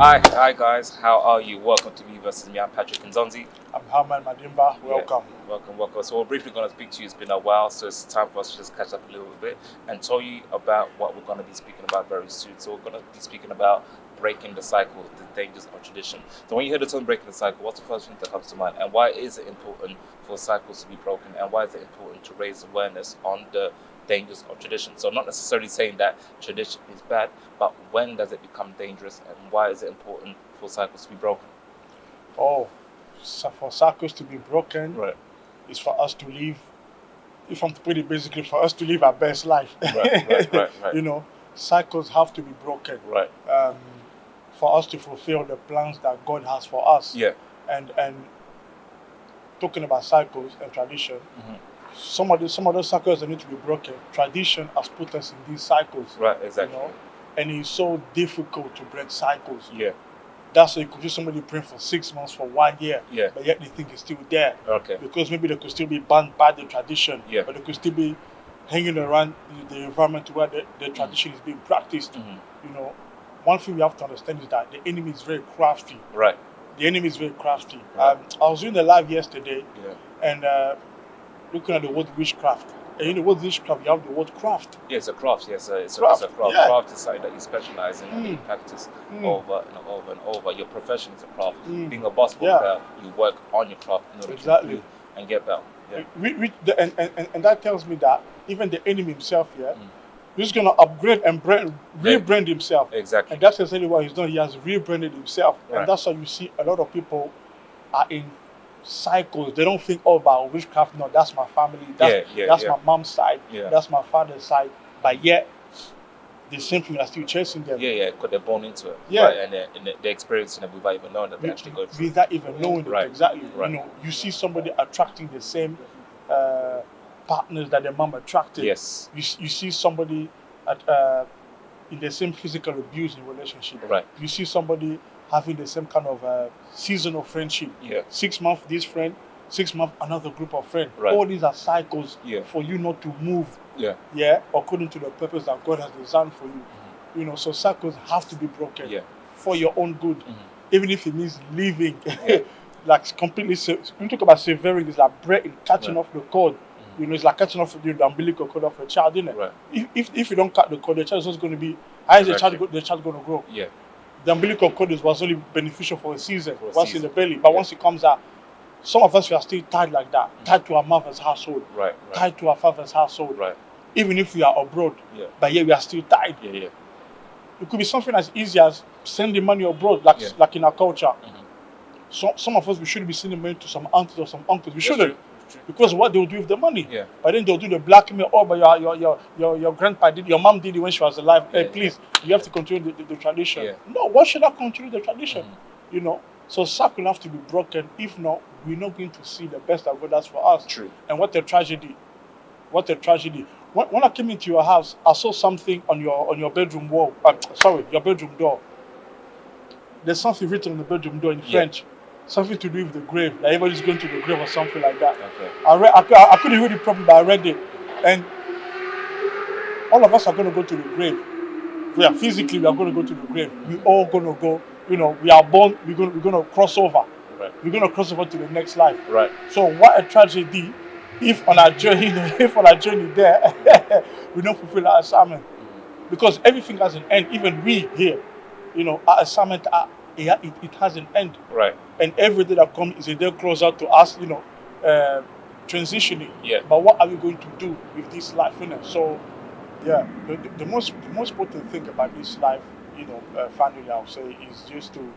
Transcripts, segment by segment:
Hi guys, how are you? Welcome to Me versus Me. I'm Patrick Nzonzi. I'm Herman Madimba. Welcome. Yeah, welcome. So we're briefly going to speak to you. It's been a while, so it's time for us to just catch up a little bit and tell you about what we're going to be speaking about very soon. So we're going to be speaking about breaking the cycle, the dangers of tradition. So when you hear the term breaking the cycle, what's the first thing that comes to mind? And why is it important for cycles to be broken? And why is it important to raise awareness on the dangers of tradition? So not necessarily saying that tradition is bad, but when does it become dangerous and why is it important for cycles to be broken? Oh, so for cycles to be broken, Right. is for us to live, if I'm to put it basically, for us to live our best life. Right. You know, cycles have to be broken. Right. For us to fulfill the plans that God has for us. Yeah. And talking about cycles and tradition, Mm-hmm. some of those cycles that need to be broken. Tradition has put us in these cycles. Right, exactly. You know, and it's so difficult to break cycles. Yeah. That's why you could see somebody praying for 6 months, for 1 year, Yeah. but yet they think it's still there. Okay. Because maybe they could still be bound by the tradition, Yeah. but they could still be hanging around the environment where the tradition is being practiced. Mm-hmm. You know, one thing we have to understand is that the enemy is very crafty. Right. The enemy is very crafty. Right. I was doing the live yesterday, Yeah. and looking at the word witchcraft. And in the word witchcraft, you have the word craft. Yeah, it's a craft. Yes, it's a Craft, craft. yeah. Craft is something that you specialize in and you practice over and over. Your profession is a craft. Being a basketball Yeah. player, you work on your craft in order Exactly. to improve and get better. Yeah. And that tells me that even the enemy himself here, he's going to upgrade and rebrand himself. Exactly. And that's essentially what he's done. He has rebranded himself. Right. And that's why you see a lot of people are in cycles. They don't think, oh, about witchcraft. No, that's my family. That's my mom's side. Yeah. That's my father's side. But yet, the same thing are still chasing them. Yeah, because they're born into it. Yeah. Right? And they're experiencing it without even knowing that they actually go through it. Without even knowing Right. it. Exactly. Right. You know, you see somebody attracting the same partners that their mom attracted. Yes. You see somebody in the same physical abusing relationship. Right. You see somebody having the same kind of seasonal friendship. Yeah. 6 months this friend, 6 months another group of friends. Right. All these are cycles Yeah. for you not to move. Yeah. According to the purpose that God has designed for you. You know, so cycles have to be broken. Yeah. For your own good, even if it means leaving. Yeah. Like completely. When you talk about severing, it's like breaking, catching Right. off the cord. You know, it's like catching off the umbilical cord of a child, isn't it? Right. If you don't cut the cord, the child is just going to be. How is Exactly. the child going to grow? Yeah. The umbilical cord was only beneficial for a season, For a once season. in the belly. But Yeah. once it comes out, some of us we are still tied like that, tied to our mother's household, Right. tied to our father's household. Right. Even if we are abroad, Yeah. but yet we are still tied. Yeah. It could be something as easy as sending money abroad, like in our culture. So some of us we shouldn't be sending money to some aunties or some uncles. We shouldn't. Because what they'll do with the money. Yeah. But then they'll do the blackmail. Oh, but your grandpa did, your mom did it when she was alive. Hey, Yeah, please, you have to continue the tradition. Yeah. No, why should I continue the tradition? You know, so cycle have to be broken. If not, we're not going to see the best that God has for us. True. And what a tragedy! What a tragedy! When I came into your house, I saw something on your bedroom wall. Your bedroom door. There's something written on the bedroom door in French. Something to do with the grave. Like everybody's going to the grave or something like that. Okay. I couldn't read it properly, but I read it. And all of us are going to go to the grave. Physically, we are going to go to the grave. We're all going to go. You know, we are born. We're going to cross over. Right. We're going to cross over to the next life. Right. So what a tragedy if on our journey there, we don't fulfill our assignment. Because everything has an end. Even we here, you know, our assignment, it has an end. Right. And every day that comes is a day closer to us, you know, transitioning. Yeah. But what are we going to do with this life? You know? So, yeah, the most important thing about this life, you know, finally I'll say, is just to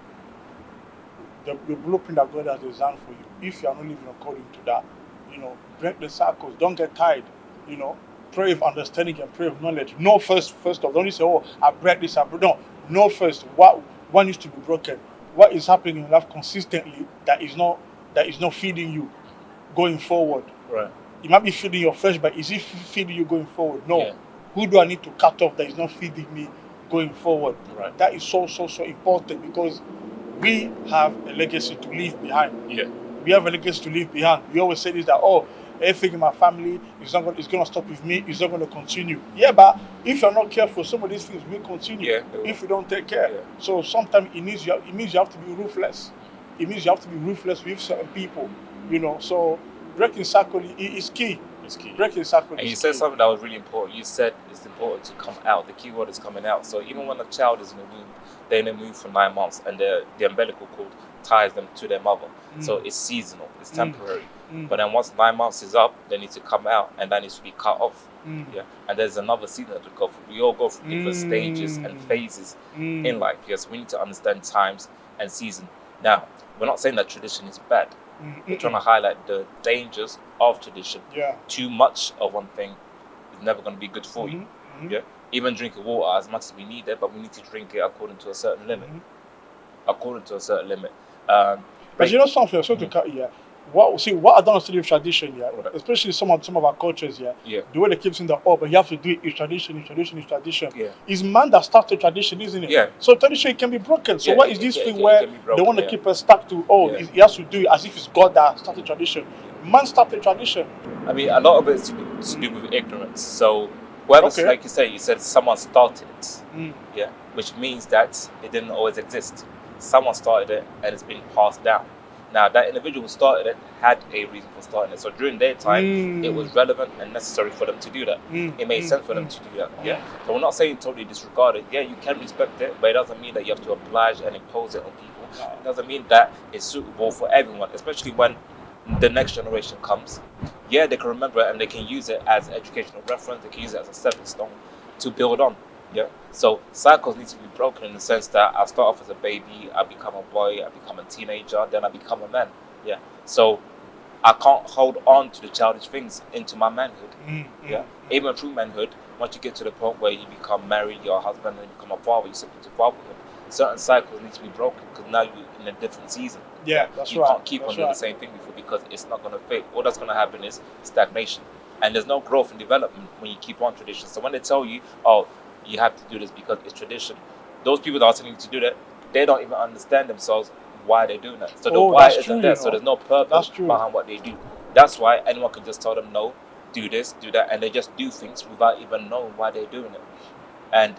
the blueprint that God has designed for you. If you are not living according to that, you know, break the cycles. Don't get tired. You know, pray with understanding and pray with knowledge. Know first of all. Don't say, oh, I break this. No. Know first what needs to be broken, what is happening in life consistently that is not feeding you going forward. Right. It might be feeding your flesh, but is it feeding you going forward? No. Yeah. Who do I need to cut off that is not feeding me going forward? Right. That is so important, because we have a legacy to leave behind. Yeah. We have a legacy to leave behind. We always say this, that everything in my family is not going. It's going to stop with me. It's not going to continue. Yeah, but if you're not careful, some of these things will continue. Yeah. If you don't take care. Yeah. So sometimes it means you have to be ruthless. It means you have to be ruthless with certain people. So breaking cycle is key. It's key. Breaking cycle. And you said something that was really important. You said it's important to come out. The key word is coming out. So even when a child is in the womb, they're in the womb for 9 months, and the umbilical cord ties them to their mother. So it's seasonal. It's temporary. But then once 9 months is up, they need to come out, and that needs to be cut off. Yeah. And there's another season to go through. We all go through different stages and phases in life. Yes, we need to understand times and season. Now, we're not saying that tradition is bad. We're trying to highlight the dangers of tradition. Yeah. Too much of one thing is never going to be good for you. Yeah. Even drinking water, as much as we need it, but we need to drink it according to a certain limit. According to a certain limit. But you know something, so to cut here. What I don't understand with tradition, Right. especially some of our cultures, Yeah. the way they keep saying that, but you have to do it, it's tradition. Yeah. It's man that started tradition, isn't it? Yeah. So tradition can be broken. So Yeah, what is this thing it where can be broken, they want to yeah. keep us stuck to, Yeah. he has to do it as if it's God that started tradition. Man started tradition. I mean, a lot of it's to do with ignorance. So, whoever, Okay. like you said someone started it. Yeah. Which means that it didn't always exist. Someone started it, and it's been passed down. Now, that individual who started it had a reason for starting it. So during their time, it was relevant and necessary for them to do that. It made sense for them to do that. Yeah. So we're not saying totally disregard it. Yeah, you can respect it, but it doesn't mean that you have to oblige and impose it on people. No. It doesn't mean that it's suitable for everyone, especially when the next generation comes. Yeah, they can remember it and they can use it as educational reference. They can use it as a stepping stone to build on. Yeah. So cycles need to be broken in the sense that I start off as a baby, I become a boy, I become a teenager, then I become a man. Yeah. So I can't hold on to the childish things into my manhood. Yeah. Even through manhood, once you get to the point where you become married, you're a husband, and you become a father, you step into fatherhood. Certain cycles need to be broken because now you're in a different season. Yeah, that's you right. can't keep on doing the same thing before, because it's not going to fit. All that's going to happen is stagnation. And there's no growth and development when you keep on tradition. So when they tell you, oh, you have to do this because it's tradition, those people that are telling you to do that, they don't even understand themselves why they're doing that. So the why isn't there. So there's no purpose behind what they do. That's why anyone can just tell them, no, do this, do that, and they just do things without even knowing why they're doing it. And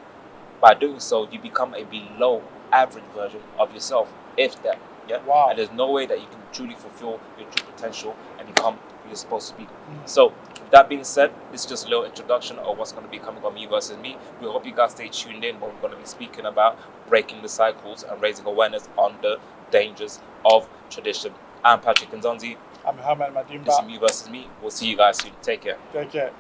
by doing so, you become a below average version of yourself, if that. Yeah. Wow. And there's no way that you can truly fulfill your true potential and become who you're supposed to be. So, with that being said, this is just a little introduction of what's going to be coming on Me Versus Me. We hope you guys stay tuned in when we're going to be speaking about breaking the cycles and raising awareness on the dangers of tradition. I'm Patrick Nzonzi. I'm Mohammed Madimba. This is Me Versus Me. We'll see you guys soon. Take care. Take care.